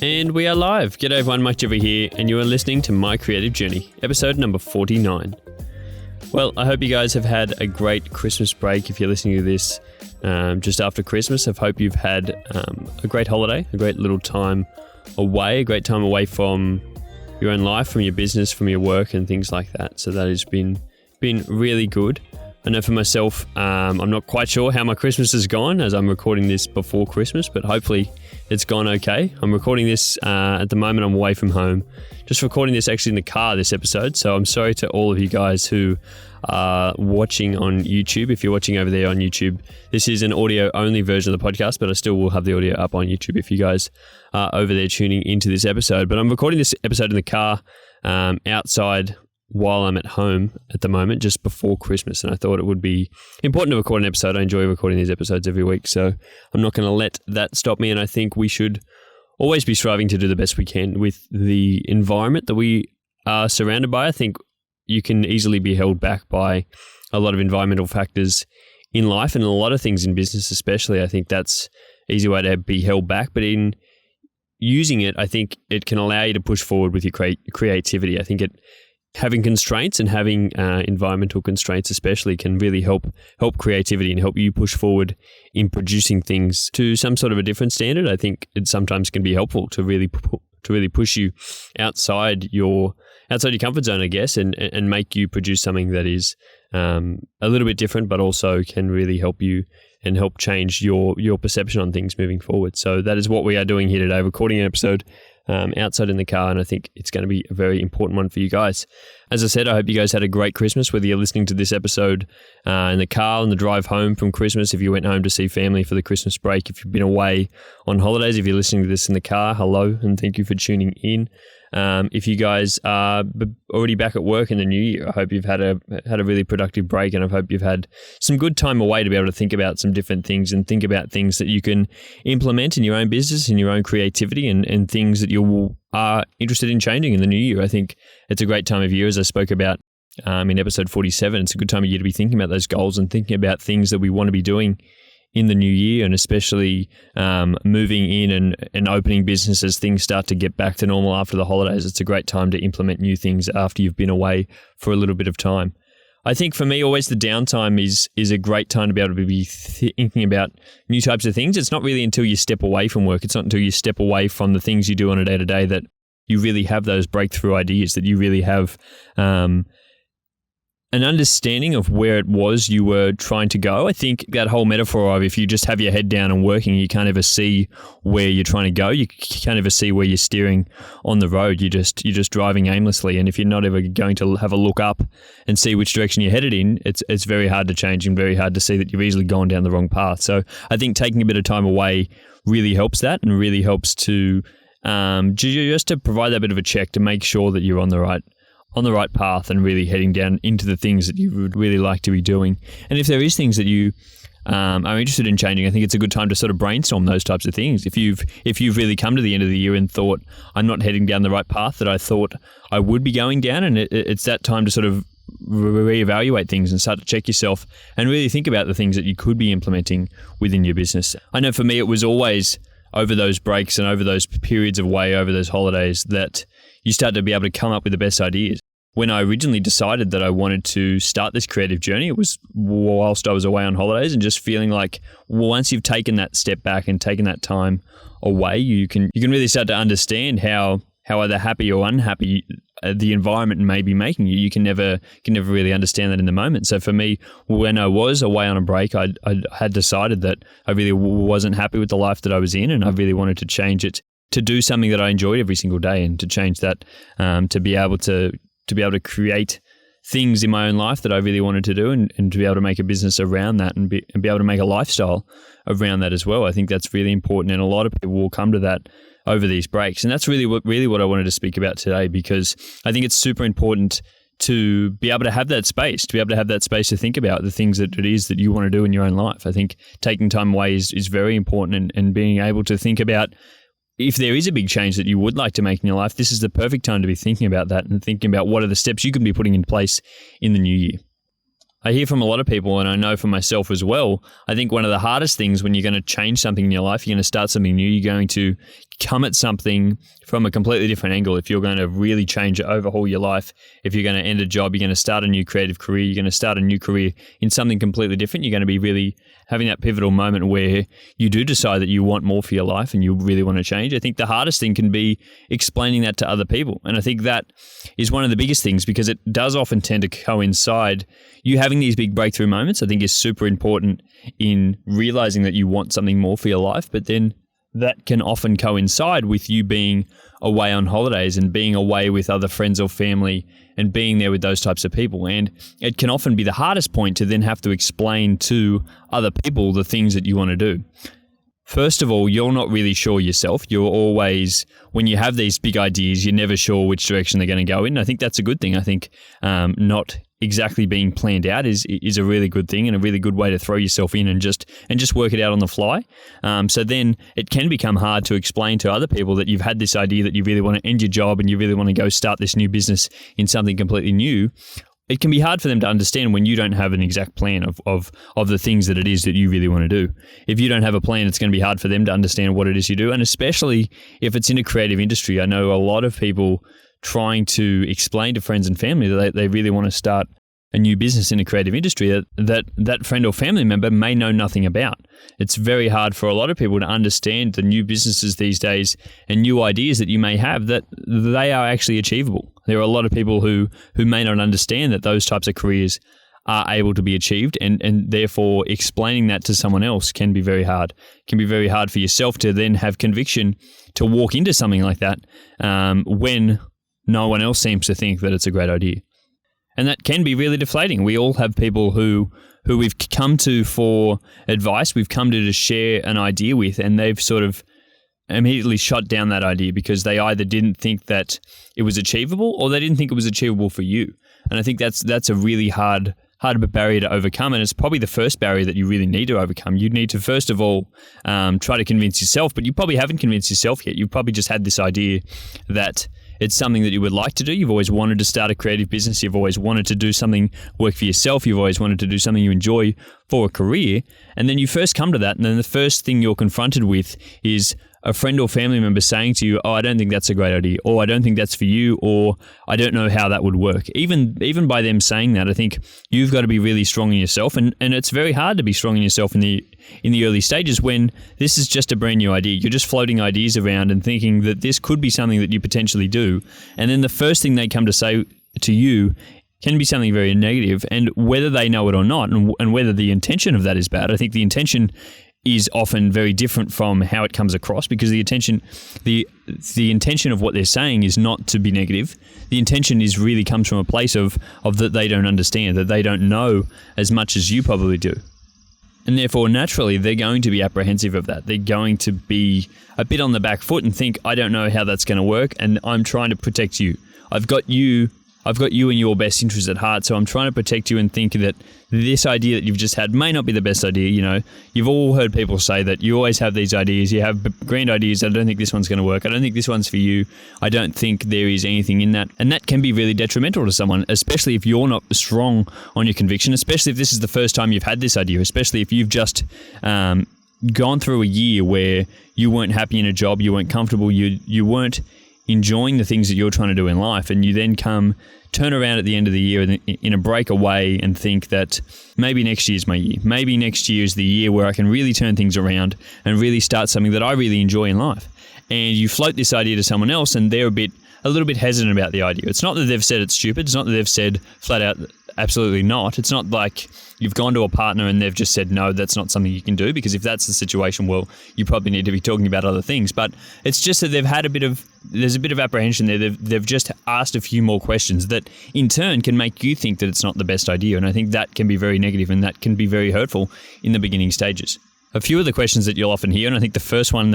And we are live. G'day everyone, Mike Jeffrey here, and you are listening to My Creative Journey, episode number 49. Well, I hope you guys have had a great Christmas break. If you're listening to this just after Christmas, I hope you've had a great holiday, a great little time away, a great time away from your own life, from your business, from your work and things like that. So that has been really good. I know for myself, I'm not quite sure how my Christmas has gone as I'm recording this before Christmas, but hopefully it's gone okay. I'm recording this at the moment. I'm away from home, just recording this actually in the car, this episode. So I'm sorry to all of you guys who are watching on YouTube. If you're watching over there on YouTube, this is an audio only version of the podcast, but I still will have the audio up on YouTube if you guys are over there tuning into this episode. But I'm recording this episode in the car outside while I'm at home at the moment, just before Christmas. And I thought it would be important to record an episode. I enjoy recording these episodes every week, so I'm not going to let that stop me. And I think we should always be striving to do the best we can with the environment that we are surrounded by. I think you can easily be held back by a lot of environmental factors in life and a lot of things in business especially. I think that's an easy way to be held back. But in using it, I think it can allow you to push forward with your creativity. I think having constraints and having environmental constraints especially can really help creativity and help you push forward in producing things to some sort of a different standard. I think it sometimes can be helpful to really push you outside your comfort zone, I guess, and make you produce something that is a little bit different, but also can really help you and help change your perception on things moving forward. So that is what we are doing here today, recording an episode outside in the car, and I think it's going to be a very important one for you guys. As I said, I hope you guys had a great Christmas, whether you're listening to this episode in the car on the drive home from Christmas, if you went home to see family for the Christmas break, if you've been away on holidays, if you're listening to this in the car, hello, and thank you for tuning in. If you guys are already back at work in the new year, I hope you've had a really productive break, and I hope you've had some good time away to be able to think about some different things and think about things that you can implement in your own business, in your own creativity, and things that you are interested in changing in the new year. I think it's a great time of year, as I spoke about in episode 47. It's a good time of year to be thinking about those goals and thinking about things that we want to be doing in the new year, and especially moving in and opening business as things start to get back to normal after the holidays. It's a great time to implement new things after you've been away for a little bit of time. I think for me, always the downtime is a great time to be able to be thinking about new types of things. It's not really until you step away from work, it's not until you step away from the things you do on a day-to-day that you really have those breakthrough ideas, that you really have an understanding of where it was you were trying to go. I think that whole metaphor of if you just have your head down and working, you can't ever see where you're trying to go. You can't ever see where you're steering on the road. You're just driving aimlessly. And if you're not ever going to have a look up and see which direction you're headed in, it's very hard to change and very hard to see that you've easily gone down the wrong path. So I think taking a bit of time away really helps that, and really helps to just to provide that bit of a check to make sure that you're on the right path and really heading down into the things that you would really like to be doing. And if there is things that you are interested in changing, I think it's a good time to sort of brainstorm those types of things. If you've really come to the end of the year and thought, I'm not heading down the right path that I thought I would be going down, and it's that time to sort of reevaluate things and start to check yourself and really think about the things that you could be implementing within your business. I know for me, it was always over those breaks and over those periods of away, over those holidays, that you start to be able to come up with the best ideas. When I originally decided that I wanted to start this creative journey, it was whilst I was away on holidays, and just feeling like once you've taken that step back and taken that time away, you can really start to understand how either happy or unhappy the environment may be making you. You can never really understand that in the moment. So for me, when I was away on a break, I had decided that I really wasn't happy with the life that I was in, and I really wanted to change it to do something that I enjoyed every single day, and to change that to be able to create things in my own life that I really wanted to do, and to be able to make a business around that, and be able to make a lifestyle around that as well. I think that's really important, and a lot of people will come to that over these breaks. And that's really what I wanted to speak about today, because I think it's super important to be able to have that space, to think about the things that it is that you want to do in your own life. I think taking time away is very important, and being able to think about if there is a big change that you would like to make in your life, this is the perfect time to be thinking about that and thinking about what are the steps you can be putting in place in the new year. I hear from a lot of people, and I know for myself as well, I think one of the hardest things when you're going to change something in your life, you're going to start something new, you're going to come at something from a completely different angle, if you're going to really change, overhaul your life, if you're going to end a job, you're going to start a new creative career, you're going to start a new career in something completely different, you're going to be really having that pivotal moment where you do decide that you want more for your life and you really want to change. I think the hardest thing can be explaining that to other people. And I think that is one of the biggest things, because it does often tend to coincide. You having these big breakthrough moments, I think, is super important in realizing that you want something more for your life, but then that can often coincide with you being away on holidays and being away with other friends or family and being there with those types of people. And it can often be the hardest point to then have to explain to other people the things that you want to do. First of all, you're not really sure yourself. You're always, when you have these big ideas, you're never sure which direction they're going to go in. I think that's a good thing. I think not exactly being planned out is a really good thing and a really good way to throw yourself in and just work it out on the fly. So then it can become hard to explain to other people that you've had this idea that you really want to end your job and you really want to go start this new business in something completely new. It can be hard for them to understand when you don't have an exact plan of the things that it is that you really want to do. If you don't have a plan, it's going to be hard for them to understand what it is you do. And especially if it's in a creative industry, I know a lot of people trying to explain to friends and family that they really want to start a new business in a creative industry that friend or family member may know nothing about. It's very hard for a lot of people to understand the new businesses these days and new ideas that you may have, that they are actually achievable. There are a lot of people who may not understand that those types of careers are able to be achieved, and therefore explaining that to someone else can be very hard. It can be very hard for yourself to then have conviction to walk into something like that when no one else seems to think that it's a great idea. And that can be really deflating. We all have people who we've come to for advice, we've come to share an idea with, and they've sort of immediately shut down that idea because they either didn't think that it was achievable or they didn't think it was achievable for you. And I think that's a really hard barrier to overcome, and it's probably the first barrier that you really need to overcome. You need to, first of all, try to convince yourself, but you probably haven't convinced yourself yet. You've probably just had this idea that it's something that you would like to do. You've always wanted to start a creative business. You've always wanted to do something, work for yourself. You've always wanted to do something you enjoy for a career. And then you first come to that, and then the first thing you're confronted with is a friend or family member saying to you, "Oh, I don't think that's a great idea," or "I don't think that's for you," or "I don't know how that would work." Even by them saying that, I think you've got to be really strong in yourself, and it's very hard to be strong in yourself in the early stages when this is just a brand new idea. You're just floating ideas around and thinking that this could be something that you potentially do, and then the first thing they come to say to you can be something very negative, and whether they know it or not, and whether the intention of that is bad. I think the intention is often very different from how it comes across, because the intention of what they're saying is not to be negative. The intention is really comes from a place of that they don't understand, that they don't know as much as you probably do. And therefore, naturally, they're going to be apprehensive of that. They're going to be a bit on the back foot and think, "I don't know how that's going to work, and I'm trying to protect you. I've got you and your best interests at heart, so I'm trying to protect you and think that this idea that you've just had may not be the best idea." You know, you've all heard people say that you always have these ideas. You have grand ideas. "I don't think this one's going to work. I don't think this one's for you. I don't think there is anything in that." And that can be really detrimental to someone, especially if you're not strong on your conviction, especially if this is the first time you've had this idea, especially if you've just gone through a year where you weren't happy in a job, you weren't comfortable, you weren't enjoying the things that you're trying to do in life, and you then turn around at the end of the year in a breakaway and think that maybe next year's my year. Maybe next year is the year where I can really turn things around and really start something that I really enjoy in life. And you float this idea to someone else, and they're a little bit hesitant about the idea. It's not that they've said it's stupid. It's not that they've said flat out, absolutely not. It's not like you've gone to a partner and they've just said, "No, that's not something you can do," because if that's the situation, well, you probably need to be talking about other things. But it's just that there's a bit of apprehension there. They've just asked a few more questions that in turn can make you think that it's not the best idea. And I think that can be very negative, and that can be very hurtful in the beginning stages. A few of the questions that you'll often hear, and I think the first one,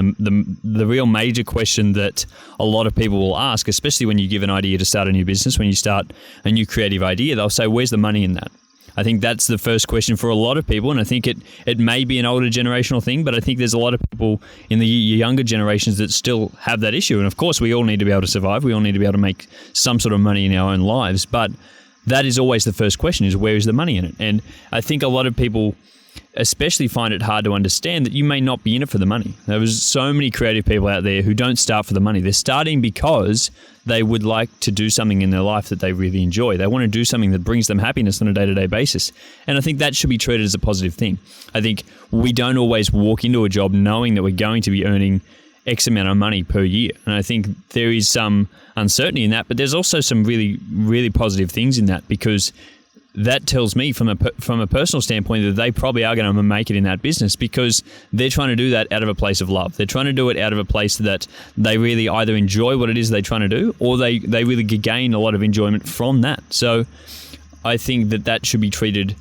the real major question that a lot of people will ask, especially when you give an idea to start a new business, when you start a new creative idea, they'll say, "Where's the money in that?" I think that's the first question for a lot of people, and I think it may be an older generational thing, but I think there's a lot of people in the younger generations that still have that issue. And of course, we all need to be able to survive. We all need to be able to make some sort of money in our own lives, but that is always the first question, is where is the money in it? And I think a lot of people especially find it hard to understand that you may not be in it for the money. There's so many creative people out there who don't start for the money. They're starting because they would like to do something in their life that they really enjoy. They want to do something that brings them happiness on a day-to-day basis. And I think that should be treated as a positive thing. I think we don't always walk into a job knowing that we're going to be earning X amount of money per year. And I think there is some uncertainty in that, but there's also some really, really positive things in that, because that tells me from a personal standpoint that they probably are going to make it in that business, because they're trying to do that out of a place of love. They're trying to do it out of a place that they really either enjoy what it is they're trying to do, or they really gain a lot of enjoyment from that. So I think that should be treated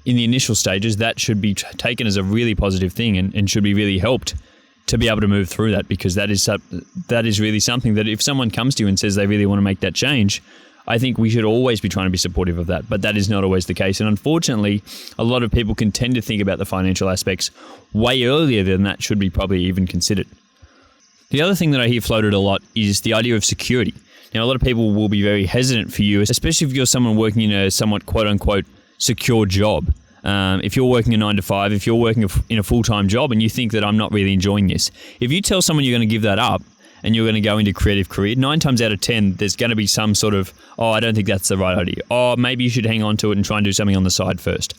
in the initial stages. That should be taken as a really positive thing and should be really helped to be able to move through that, because that is really something that if someone comes to you and says they really want to make that change, I think we should always be trying to be supportive of that, but that is not always the case. And unfortunately, a lot of people can tend to think about the financial aspects way earlier than that should be probably even considered. The other thing that I hear floated a lot is the idea of security. Now, a lot of people will be very hesitant for you, especially if you're someone working in a somewhat quote-unquote secure job. If you're working a 9 to 5, if you're working in a full-time job and you think that I'm not really enjoying this, if you tell someone you're going to give that up and you're going to go into creative career, 9 times out of 10, there's going to be some sort of, I don't think that's the right idea. Maybe you should hang on to it and try and do something on the side first.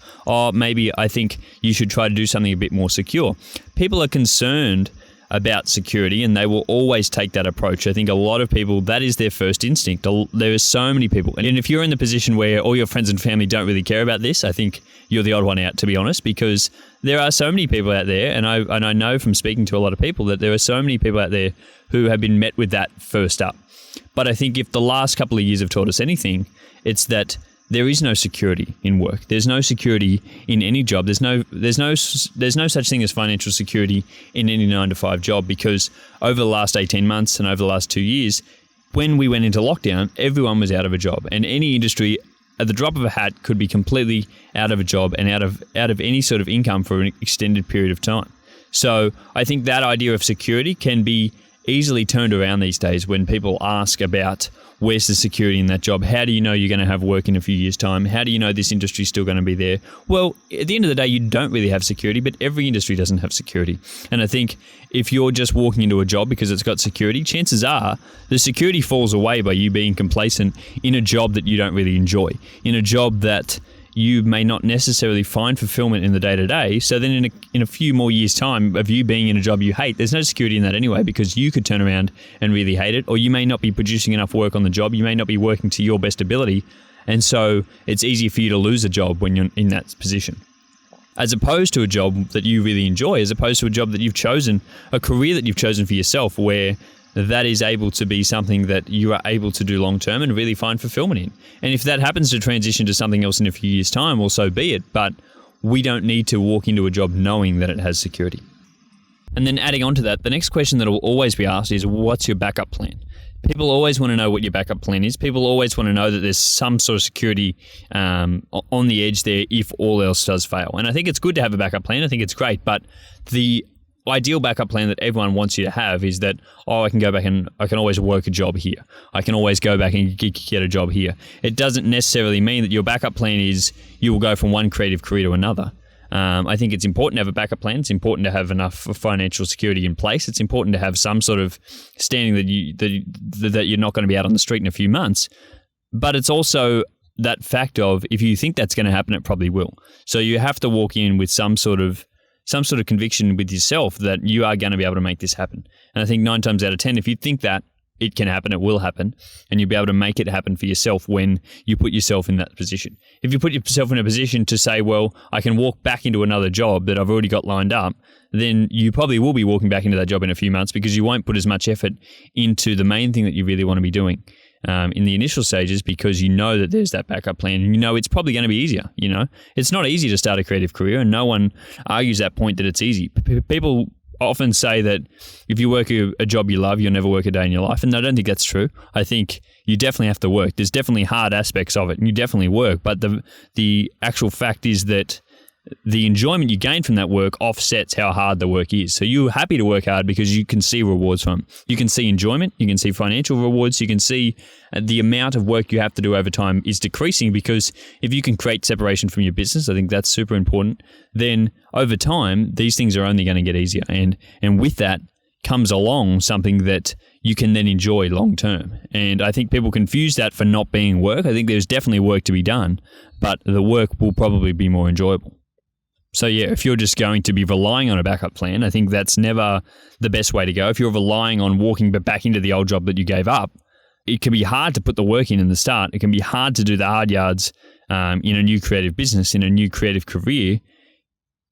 Maybe I think you should try to do something a bit more secure. People are concerned about security and they will always take that approach. I think a lot of people, that is their first instinct. There are so many people. And if you're in the position where all your friends and family don't really care about this, I think you're the odd one out, to be honest, because there are so many people out there, and I know from speaking to a lot of people that there are so many people out there who have been met with that first up. But I think if the last couple of years have taught us anything, it's that there is no security in work. There's no security in any job. There's no such thing as financial security in any 9 to 5 job, because over the last 18 months and over the last 2 years, when we went into lockdown, everyone was out of a job, and any industry at the drop of a hat could be completely out of a job and out of any sort of income for an extended period of time. So I think that idea of security can be easily turned around these days when people ask about where's the security in that job? How do you know you're going to have work in a few years' time? How do you know this industry is still going to be there? Well, at the end of the day, you don't really have security, but every industry doesn't have security. And I think if you're just walking into a job because it's got security, chances are the security falls away by you being complacent in a job that you don't really enjoy, in a job that you may not necessarily find fulfillment in the day-to-day. So then in a few more years' time of you being in a job you hate, there's no security in that anyway, because you could turn around and really hate it, or you may not be producing enough work on the job. You may not be working to your best ability. And so it's easier for you to lose a job when you're in that position, as opposed to a job that you really enjoy, as opposed to a job that you've chosen, a career that you've chosen for yourself, where that is able to be something that you are able to do long term and really find fulfillment in. And if that happens to transition to something else in a few years' time, well, so be it. But we don't need to walk into a job knowing that it has security. And then adding on to that, the next question that will always be asked is, what's your backup plan? People always want to know what your backup plan is. People always want to know that there's some sort of security on the edge there if all else does fail. And I think it's good to have a backup plan. I think it's great. But the ideal backup plan that everyone wants you to have is that, I can go back and I can always work a job here. I can always go back and get a job here. It doesn't necessarily mean that your backup plan is you will go from one creative career to another. I think it's important to have a backup plan. It's important to have enough financial security in place. It's important to have some sort of standing that you're not going to be out on the street in a few months. But it's also that fact of, if you think that's going to happen, it probably will. So you have to walk in with some sort of conviction with yourself that you are going to be able to make this happen. And I think 9 times out of 10, if you think that it can happen, it will happen, and you'll be able to make it happen for yourself when you put yourself in that position. If you put yourself in a position to say, well, I can walk back into another job that I've already got lined up, then you probably will be walking back into that job in a few months, because you won't put as much effort into the main thing that you really want to be doing in the initial stages, because you know that there's that backup plan, and you know it's probably going to be easier. You know, it's not easy to start a creative career, and no one argues that point that it's easy. People often say that if you work a job you love, you'll never work a day in your life, and I don't think that's true. I think you definitely have to work. There's definitely hard aspects of it, and you definitely work, but the actual fact is that the enjoyment you gain from that work offsets how hard the work is. So you're happy to work hard because you can see rewards from it. You can see enjoyment, you can see financial rewards, you can see the amount of work you have to do over time is decreasing, because if you can create separation from your business, I think that's super important, then over time, these things are only going to get easier. And with that comes along something that you can then enjoy long term. And I think people confuse that for not being work. I think there's definitely work to be done, but the work will probably be more enjoyable. So yeah, if you're just going to be relying on a backup plan, I think that's never the best way to go. If you're relying on walking back into the old job that you gave up, it can be hard to put the work in the start. It can be hard to do the hard yards in a new creative business, in a new creative career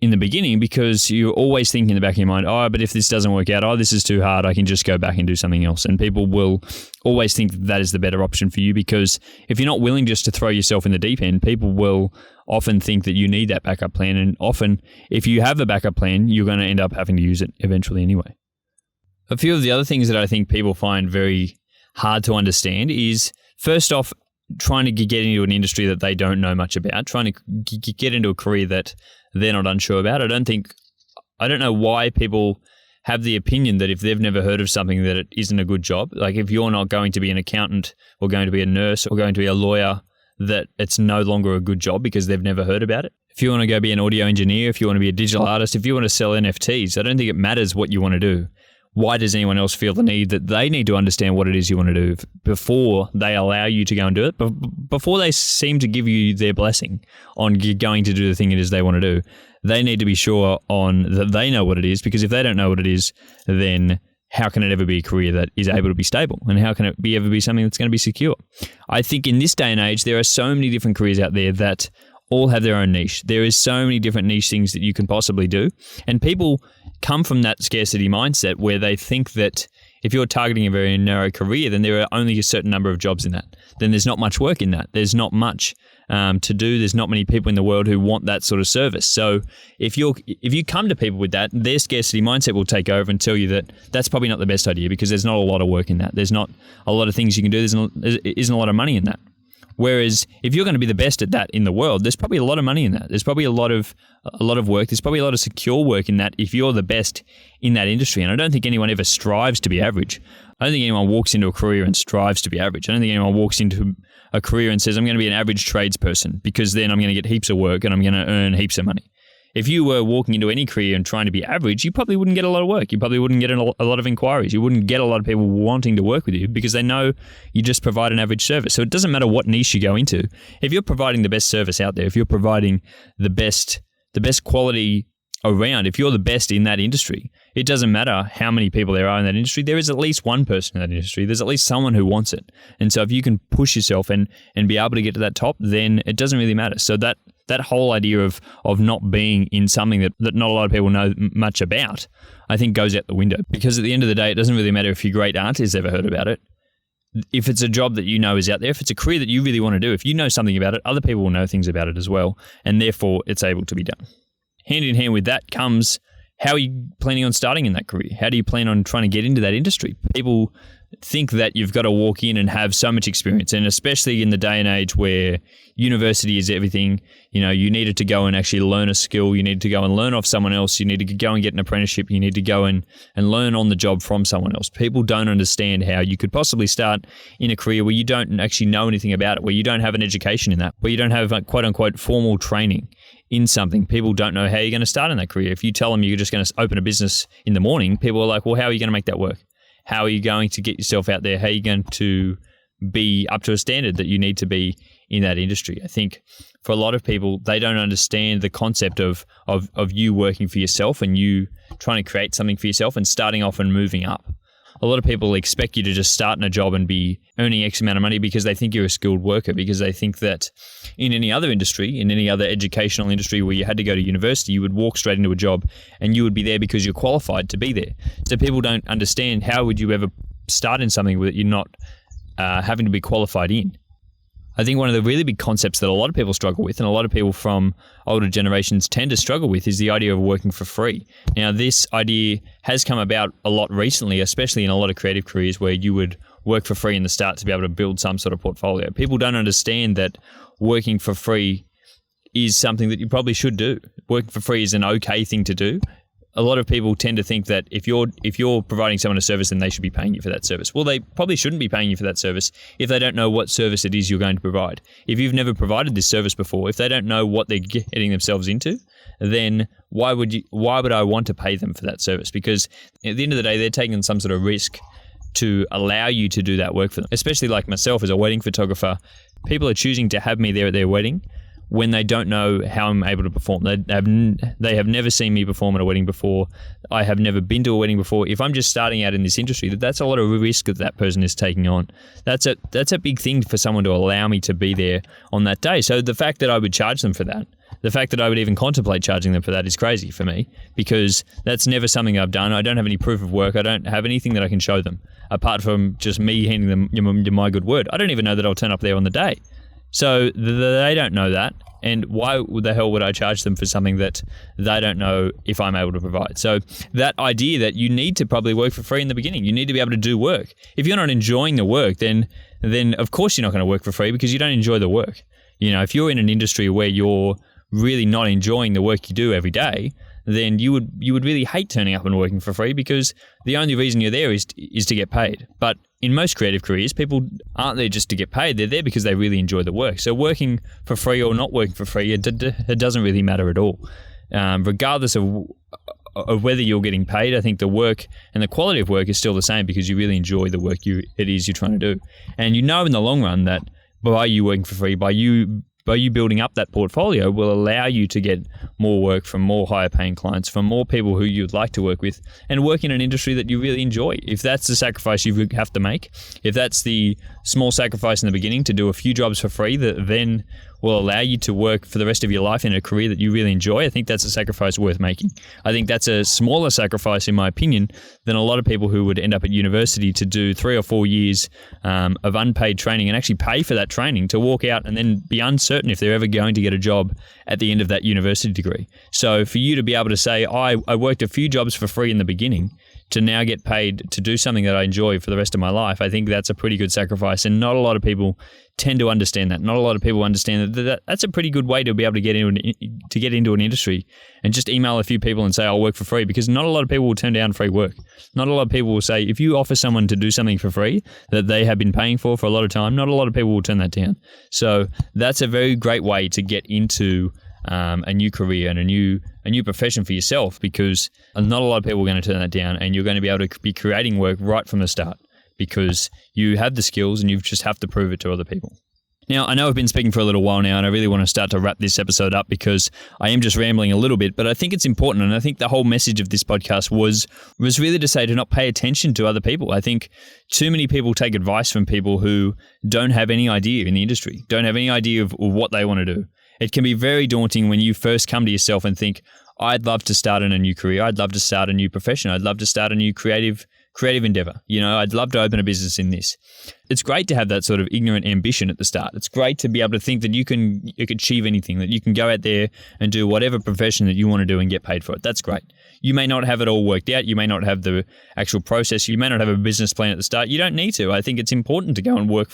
in the beginning, because you're always thinking in the back of your mind, oh, but if this doesn't work out, oh, this is too hard, I can just go back and do something else. And people will always think that is the better option for you, because if you're not willing just to throw yourself in the deep end, people will often think that you need that backup plan. And often, if you have a backup plan, you're going to end up having to use it eventually anyway. A few of the other things that I think people find very hard to understand is, first off, trying to get into an industry that they don't know much about, trying to get into a career that they're not unsure about. I don't know why people have the opinion that if they've never heard of something that it isn't a good job. Like if you're not going to be an accountant or going to be a nurse or going to be a lawyer, that it's no longer a good job because they've never heard about it. If you want to go be an audio engineer, if you want to be a digital artist, if you want to sell NFTs, I don't think it matters what you want to do. Why does anyone else feel the need that they need to understand what it is you want to do before they allow you to go and do it? Before they seem to give you their blessing on going to do the thing it is they want to do, they need to be sure on that they know what it is, because if they don't know what it is, then how can it ever be a career that is able to be stable? And how can it ever be something that's going to be secure? I think in this day and age, there are so many different careers out there that all have their own niche. There is so many different niche things that you can possibly do. And people come from that scarcity mindset where they think that if you're targeting a very narrow career, then there are only a certain number of jobs in that. Then there's not much work in that. There's not much to do. There's not many people in the world who want that sort of service. So if you come to people with that, their scarcity mindset will take over and tell you that that's probably not the best idea, because there's not a lot of work in that. There's not a lot of things you can do. There isn't a lot of money in that. Whereas if you're going to be the best at that in the world, there's probably a lot of money in that. There's probably a lot of work. There's probably a lot of secure work in that if you're the best in that industry. And I don't think anyone ever strives to be average. I don't think anyone walks into a career and strives to be average. I don't think anyone walks into a career and says, I'm going to be an average tradesperson because then I'm going to get heaps of work and I'm going to earn heaps of money. If you were walking into any career and trying to be average, you probably wouldn't get a lot of work. You probably wouldn't get a lot of inquiries. You wouldn't get a lot of people wanting to work with you because they know you just provide an average service. So it doesn't matter what niche you go into. If you're providing the best service out there, if you're providing the best quality around, if you're the best in that industry, it doesn't matter how many people there are in that industry. There is at least one person in that industry. There's at least someone who wants it. And so if you can push yourself and be able to get to that top, then it doesn't really matter. So that whole idea of not being in something that not a lot of people know much about, I think goes out the window. Because at the end of the day, it doesn't really matter if your great aunt has ever heard about it. If it's a job that you know is out there, if it's a career that you really want to do, if you know something about it, other people will know things about it as well. And therefore, it's able to be done. Hand in hand with that comes, how are you planning on starting in that career? How do you plan on trying to get into that industry? People think that you've got to walk in and have so much experience, and especially in the day and age where university is everything, you needed to go and actually learn a skill, you need to go and learn off someone else, you need to go and get an apprenticeship, you need to go and learn on the job from someone else. People don't understand how you could possibly start in a career where you don't actually know anything about it, where you don't have an education in that, where you don't have quote unquote formal training in something. People don't know how you're going to start in that career. If you tell them you're just going to open a business in the morning, people are like, well, how are you going to make that work? How are you going to get yourself out there? How are you going to be up to a standard that you need to be in that industry? I think for a lot of people, they don't understand the concept of you working for yourself and you trying to create something for yourself and starting off and moving up. A lot of people expect you to just start in a job and be earning X amount of money because they think you're a skilled worker, because they think that in any other industry, in any other educational industry where you had to go to university, you would walk straight into a job and you would be there because you're qualified to be there. So people don't understand, how would you ever start in something that you're not having to be qualified in? I think one of the really big concepts that a lot of people struggle with, and a lot of people from older generations tend to struggle with, is the idea of working for free. Now, this idea has come about a lot recently, especially in a lot of creative careers where you would work for free in the start to be able to build some sort of portfolio. People don't understand that working for free is something that you probably should do. Working for free is an okay thing to do. A lot of people tend to think that if you're providing someone a service, then they should be paying you for that service. Well, they probably shouldn't be paying you for that service if they don't know what service it is you're going to provide. If you've never provided this service before, if they don't know what they're getting themselves into, then why would I want to pay them for that service? Because at the end of the day, they're taking some sort of risk to allow you to do that work for them. Especially like myself as a wedding photographer, people are choosing to have me there at their wedding when they don't know how I'm able to perform. They have never seen me perform at a wedding before. I have never been to a wedding before. If I'm just starting out in this industry, that's a lot of risk that person is taking on. That's a big thing for someone to allow me to be there on that day. So the fact that I would charge them for that, the fact that I would even contemplate charging them for that is crazy for me, because that's never something I've done. I don't have any proof of work. I don't have anything that I can show them apart from just me handing them my good word. I don't even know that I'll turn up there on the day. So they don't know that, and why the hell would I charge them for something that they don't know if I'm able to provide? So that idea that you need to probably work for free in the beginning, you need to be able to do work. If you're not enjoying the work, then of course you're not going to work for free because you don't enjoy the work. If you're in an industry where you're really not enjoying the work you do every day, then you would really hate turning up and working for free, because the only reason you're there is to get paid. But in most creative careers, people aren't there just to get paid. They're there because they really enjoy the work. So working for free or not working for free, it doesn't really matter at all. Regardless of whether you're getting paid, I think the work and the quality of work is still the same because you really enjoy the work it is you're trying to do. And in the long run that by you working for free, by you building up that portfolio will allow you to get more work from more higher paying clients, from more people who you'd like to work with, and work in an industry that you really enjoy. If that's the sacrifice you have to make, if that's the small sacrifice in the beginning to do a few jobs for free that then will allow you to work for the rest of your life in a career that you really enjoy, I think that's a sacrifice worth making. I think that's a smaller sacrifice, in my opinion, than a lot of people who would end up at university to do 3 or 4 years of unpaid training and actually pay for that training to walk out and then be uncertain if they're ever going to get a job at the end of that university degree. So for you to be able to say, I worked a few jobs for free in the beginning to now get paid to do something that I enjoy for the rest of my life, I think that's a pretty good sacrifice. And not a lot of people tend to understand that. Not a lot of people understand that that's a pretty good way to be able to get into an industry and just email a few people and say, I'll work for free, because not a lot of people will turn down free work. Not a lot of people will say, if you offer someone to do something for free that they have been paying for a lot of time, not a lot of people will turn that down. So that's a very great way to get into a new career and a new profession for yourself, because not a lot of people are going to turn that down, and you're going to be able to be creating work right from the start because you have the skills and you just have to prove it to other people. Now, I know I've been speaking for a little while now, and I really want to start to wrap this episode up because I am just rambling a little bit, but I think it's important, and I think the whole message of this podcast was really to say to not pay attention to other people. I think too many people take advice from people who don't have any idea in the industry, don't have any idea of what they want to do. It can be very daunting when you first come to yourself and think, I'd love to start in a new career. I'd love to start a new profession. I'd love to start a new creative endeavor. I'd love to open a business in this. It's great to have that sort of ignorant ambition at the start. It's great to be able to think that you can achieve anything, that you can go out there and do whatever profession that you want to do and get paid for it. That's great. You may not have it all worked out. You may not have the actual process. You may not have a business plan at the start. You don't need to. I think it's important to go and work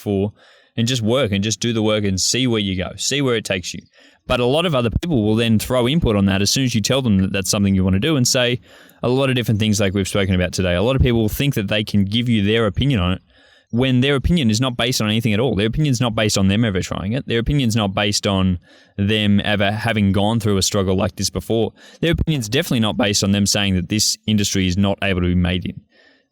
and just do the work and see where you go, see where it takes you. But a lot of other people will then throw input on that as soon as you tell them that that's something you want to do, and say a lot of different things like we've spoken about today. A lot of people will think that they can give you their opinion on it when their opinion is not based on anything at all. Their opinion is not based on them ever trying it. Their opinion is not based on them ever having gone through a struggle like this before. Their opinion is definitely not based on them saying that this industry is not able to be made in.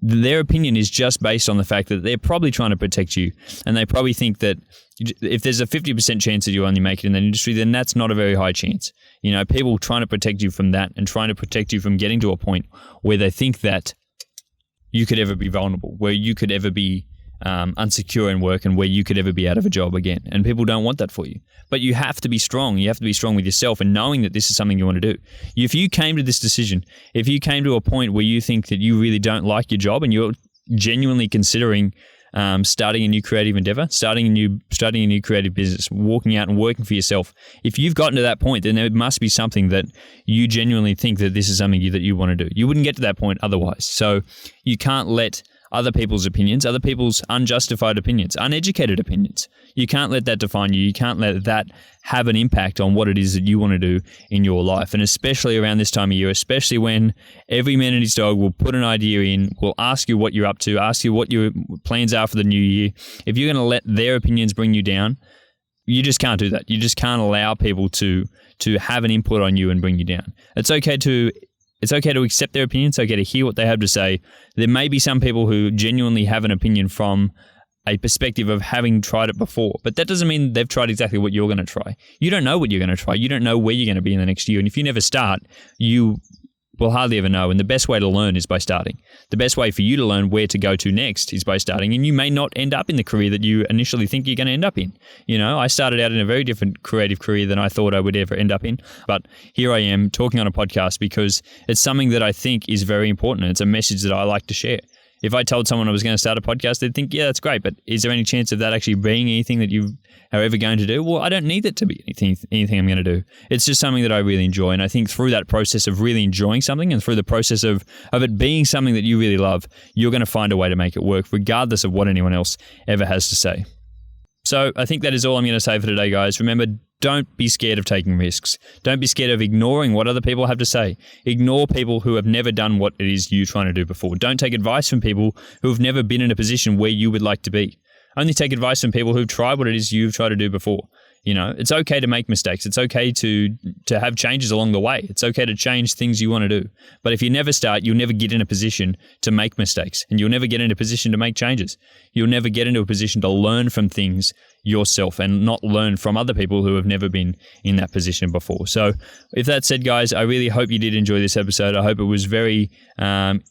Their opinion is just based on the fact that they're probably trying to protect you, and they probably think that if there's a 50% chance that you only make it in that industry, then that's not a very high chance. People trying to protect you from that and trying to protect you from getting to a point where they think that you could ever be vulnerable, where you could ever be unsecure in work, and where you could ever be out of a job again. And people don't want that for you. But you have to be strong. You have to be strong with yourself and knowing that this is something you want to do. If you came to this decision, if you came to a point where you think that you really don't like your job and you're genuinely considering starting a new creative endeavor, starting a new creative business, walking out and working for yourself, if you've gotten to that point, then there must be something that you genuinely think that this is something that you want to do. You wouldn't get to that point otherwise. So you can't let other people's opinions, other people's unjustified opinions, uneducated opinions. You can't let that define you. You can't let that have an impact on what it is that you want to do in your life. And especially around this time of year, especially when every man and his dog will put an idea in, will ask you what you're up to, ask you what your plans are for the new year. If you're going to let their opinions bring you down, you just can't do that. You just can't allow people to have an input on you and bring you down. It's okay to accept their opinion. It's okay to hear what they have to say. There may be some people who genuinely have an opinion from a perspective of having tried it before, but that doesn't mean they've tried exactly what you're going to try. You don't know what you're going to try. You don't know where you're going to be in the next year. And if you never start, you will hardly ever know. And the best way to learn is by starting. The best way for you to learn where to go to next is by starting. And you may not end up in the career that you initially think you're going to end up in. You know, I started out in a very different creative career than I thought I would ever end up in. But here I am talking on a podcast because it's something that I think is very important. It's a message that I like to share. If I told someone I was going to start a podcast, they'd think, yeah, that's great. But is there any chance of that actually being anything that you are ever going to do? Well, I don't need it to be anything I'm going to do. It's just something that I really enjoy. And I think through that process of really enjoying something and through the process of it being something that you really love, you're going to find a way to make it work regardless of what anyone else ever has to say. So I think that is all I'm going to say for today, guys. Remember, don't be scared of taking risks. Don't be scared of ignoring what other people have to say. Ignore people who have never done what it is you're trying to do before. Don't take advice from people who have never been in a position where you would like to be. Only take advice from people who've tried what it is you've tried to do before. You know, it's okay to make mistakes. It's okay to have changes along the way. It's okay to change things you want to do. But if you never start, you'll never get in a position to make mistakes, and you'll never get in a position to make changes. You'll never get into a position to learn from things yourself and not learn from other people who have never been in that position before. So with that said, guys, I really hope you did enjoy this episode. I hope it was very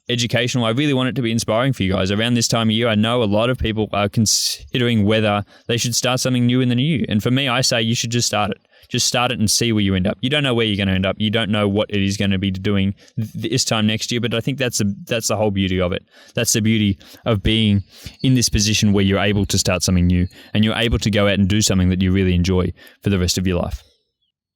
educational. I really want it to be inspiring for you guys. Around this time of year, I know a lot of people are considering whether they should start something new in the new year. And for me, I say you should just start it. Just start it and see where you end up. You don't know where you're going to end up. You don't know what it is going to be doing this time next year, but I think that's the whole beauty of it. That's the beauty of being in this position where you're able to start something new and you're able to go out and do something that you really enjoy for the rest of your life.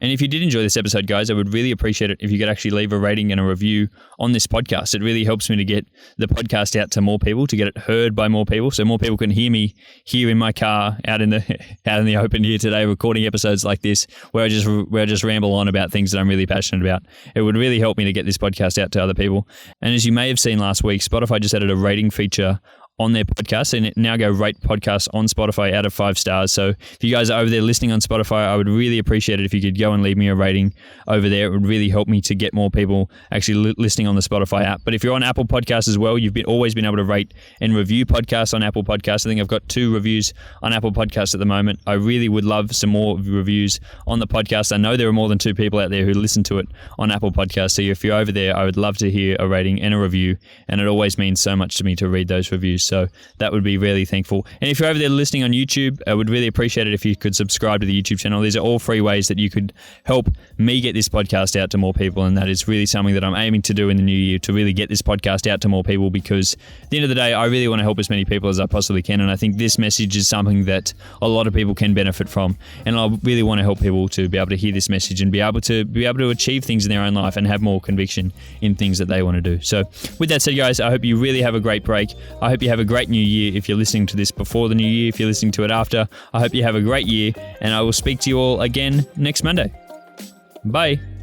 And if you did enjoy this episode, guys, I would really appreciate it if you could actually leave a rating and a review on this podcast. It really helps me to get the podcast out to more people, to get it heard by more people, so more people can hear me here in my car out in the open here today, recording episodes like this, where I just ramble on about things that I'm really passionate about. It would really help me to get this podcast out to other people. And as you may have seen last week, Spotify just added a rating feature on their podcast, and now go rate podcasts on Spotify out of 5 stars. So if you guys are over there listening on Spotify, I would really appreciate it if you could go and leave me a rating over there. It would really help me to get more people actually listening on the Spotify app. But if you're on Apple Podcasts as well, you've always been able to rate and review podcasts on Apple Podcasts. I think I've got 2 reviews on Apple Podcasts at the moment. I really would love some more reviews on the podcast. I know there are more than 2 people out there who listen to it on Apple Podcasts. So if you're over there, I would love to hear a rating and a review, and it always means so much to me to read those reviews. So that would be really thankful. And if you're over there listening on YouTube, I would really appreciate it if you could subscribe to the YouTube channel. These are all free ways that you could help me get this podcast out to more people. And that is really something that I'm aiming to do in the new year, to really get this podcast out to more people, because at the end of the day, I really want to help as many people as I possibly can. And I think this message is something that a lot of people can benefit from. And I really want to help people to be able to hear this message and be able to achieve things in their own life and have more conviction in things that they want to do. So with that said, guys, I hope you really have a great break. I hope you have a great new year. If you're listening to this before the new year, if you're listening to it after, I hope you have a great year, and I will speak to you all again next Monday. Bye.